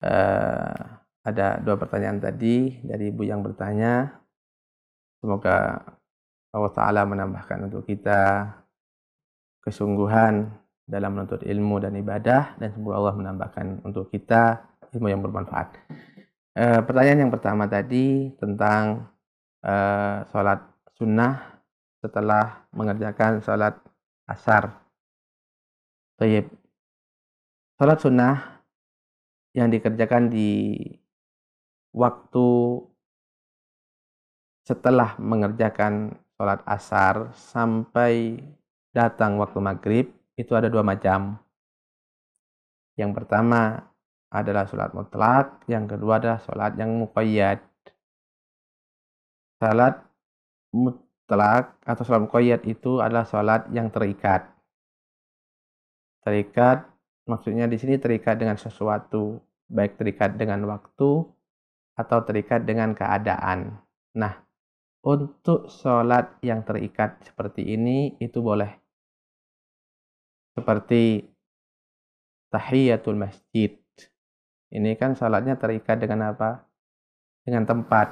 Eh, ada 2 pertanyaan tadi dari Ibu yang bertanya. Semoga Allah Ta'ala menambahkan untuk kita kesungguhan dalam menuntut ilmu dan ibadah, dan semoga Allah menambahkan untuk kita ilmu yang bermanfaat. Pertanyaan yang pertama tadi tentang sholat sunnah setelah mengerjakan sholat asar. Baik, sholat sunnah yang dikerjakan di waktu setelah mengerjakan sholat asar sampai datang waktu maghrib itu ada 2 macam. Yang pertama adalah sholat mutlak, yang kedua adalah sholat yang muqayyad. Sholat mutlak atau sholat muqayyad itu adalah sholat yang terikat. Terikat maksudnya di sini terikat dengan sesuatu, baik terikat dengan waktu atau terikat dengan keadaan. Nah, untuk sholat yang terikat seperti ini itu boleh. Seperti tahiyatul masjid. Ini kan sholatnya terikat dengan apa? Dengan tempat.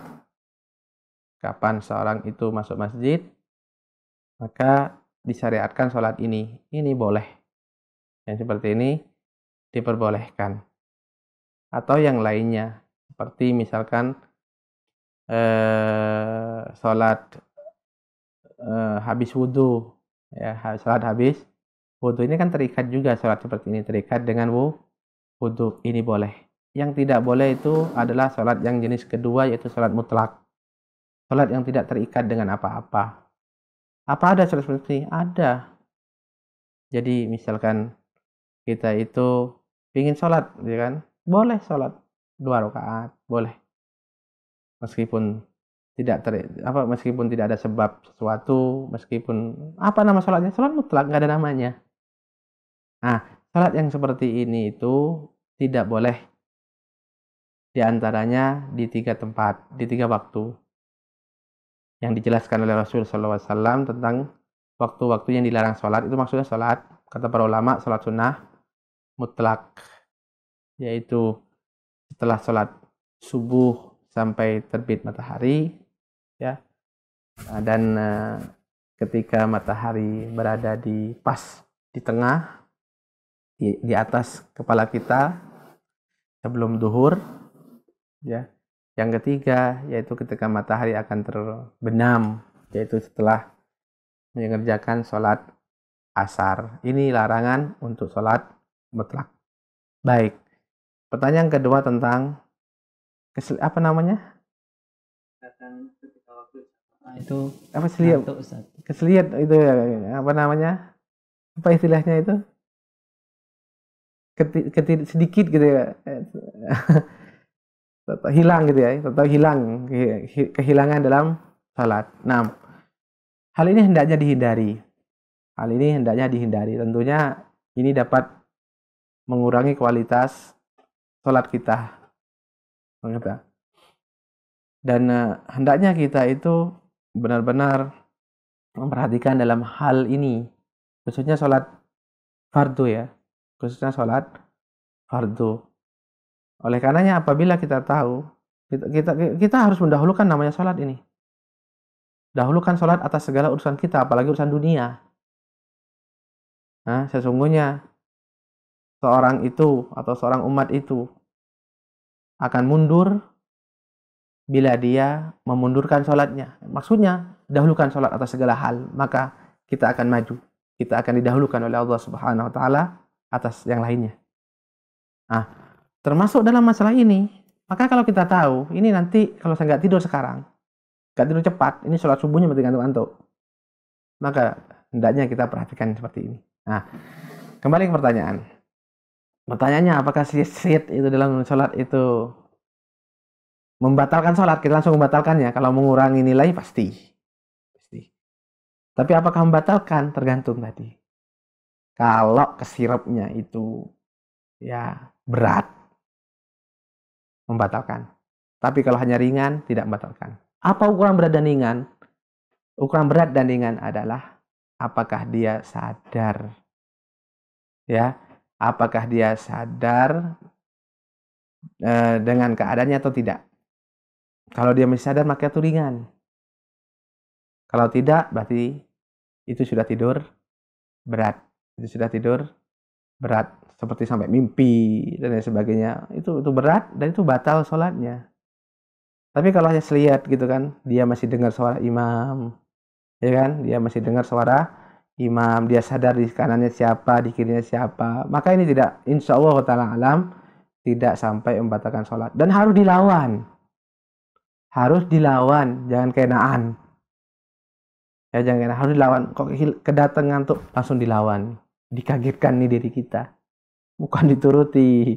Kapan seorang itu masuk masjid, maka disyariatkan sholat ini. Ini boleh. Yang seperti ini diperbolehkan. Atau yang lainnya. Seperti misalkan sholat habis wudhu. Ya, sholat habis wudhu ini kan terikat juga, sholat seperti ini terikat dengan wudhu. Ini boleh. Yang tidak boleh itu adalah sholat yang jenis kedua, yaitu sholat mutlak. Sholat yang tidak terikat dengan apa-apa. Apa ada sholat seperti ini? Ada. Jadi misalkan kita itu ingin sholat, ya kan? Boleh sholat 2 rakaat, boleh. Meskipun meskipun tidak ada sebab sesuatu, meskipun apa nama sholatnya? Sholat mutlak, nggak ada namanya. Nah, sholat yang seperti ini itu tidak boleh. Di antaranya di 3 tempat, di 3 waktu. Yang dijelaskan oleh Rasul SAW tentang waktu-waktu yang dilarang sholat, itu maksudnya sholat, kata para ulama, sholat sunnah mutlak. Yaitu setelah sholat subuh sampai terbit matahari, ya, dan ketika matahari berada pas di tengah, di atas kepala kita sebelum duhur, ya. Yang ketiga yaitu ketika matahari akan terbenam, yaitu setelah mengerjakan sholat asar. Ini larangan untuk sholat mutlak. Baik. Pertanyaan kedua tentang apa namanya? Itu apa keseliat itu ya, apa namanya? Apa istilahnya itu? Sedikit gitu ya. Hilang gitu ya, atau hilang, kehilangan dalam salat. Nah, hal ini hendaknya dihindari. Tentunya ini dapat mengurangi kualitas salat kita. Dan hendaknya kita itu benar-benar memperhatikan dalam hal ini, khususnya salat fardu ya, Oleh karenanya apabila kita tahu, kita harus mendahulukan namanya sholat ini. Dahulukan sholat atas segala urusan kita, apalagi urusan dunia. Nah, sesungguhnya seorang itu atau seorang umat itu akan mundur bila dia memundurkan sholatnya. Maksudnya, dahulukan sholat atas segala hal, maka kita akan maju. Kita akan didahulukan oleh Allah Subhanahu wa Ta'ala atas yang lainnya. Nah, termasuk dalam masalah ini, maka kalau kita tahu, ini nanti kalau saya nggak tidur sekarang, nggak tidur cepat, ini sholat subuhnya berarti ngantuk-ngantuk, maka hendaknya kita perhatikan seperti ini. Nah, kembali ke pertanyaan. Pertanyaannya, apakah syed itu dalam sholat itu membatalkan sholat? Kita langsung membatalkannya. Kalau mengurangi nilai pasti. Tapi apakah membatalkan? Tergantung tadi. Kalau kesirapnya itu ya berat, membatalkan. Tapi kalau hanya ringan, tidak membatalkan. Apa ukuran berat dan ringan? Ukuran berat dan ringan adalah apakah dia sadar, ya, apakah dia sadar dengan keadaannya atau tidak. Kalau dia masih sadar maka itu ringan. Kalau tidak berarti itu sudah tidur berat. Itu sudah tidur berat seperti sampai mimpi dan lain sebagainya. Itu berat dan itu batal sholatnya. Tapi kalau hanya seliat gitu kan, dia masih dengar suara imam, ya kan? Dia masih dengar suara imam, dia sadar di kanannya siapa, di kirinya siapa. Maka ini tidak, insya Allah ta'ala alam, tidak sampai membatalkan sholat. Dan harus dilawan. Harus dilawan, jangan kenaan. Ya jangan kenaan, harus dilawan. Kok kedatangan tuh langsung dilawan. Dikagetkan nih diri kita. Bukan dituruti.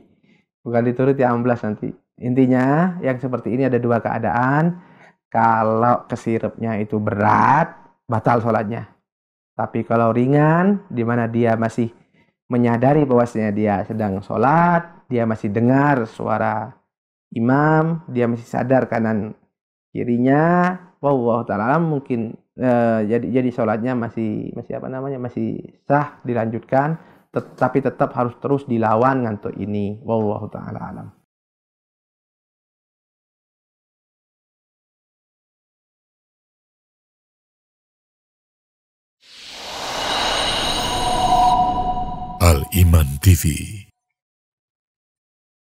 Bukan dituruti amblas nanti. Intinya yang seperti ini ada dua keadaan. Kalau kesirupnya itu berat, batal sholatnya. Tapi kalau ringan, di mana dia masih menyadari bahwasanya dia sedang sholat, dia masih dengar suara imam, dia masih sadar kanan kirinya, wallahu ta'ala mungkin jadi sholatnya masih sah dilanjutkan, tapi tetap harus terus dilawan ngantuk ini, wallahu ta'ala alam. Al Iman TV.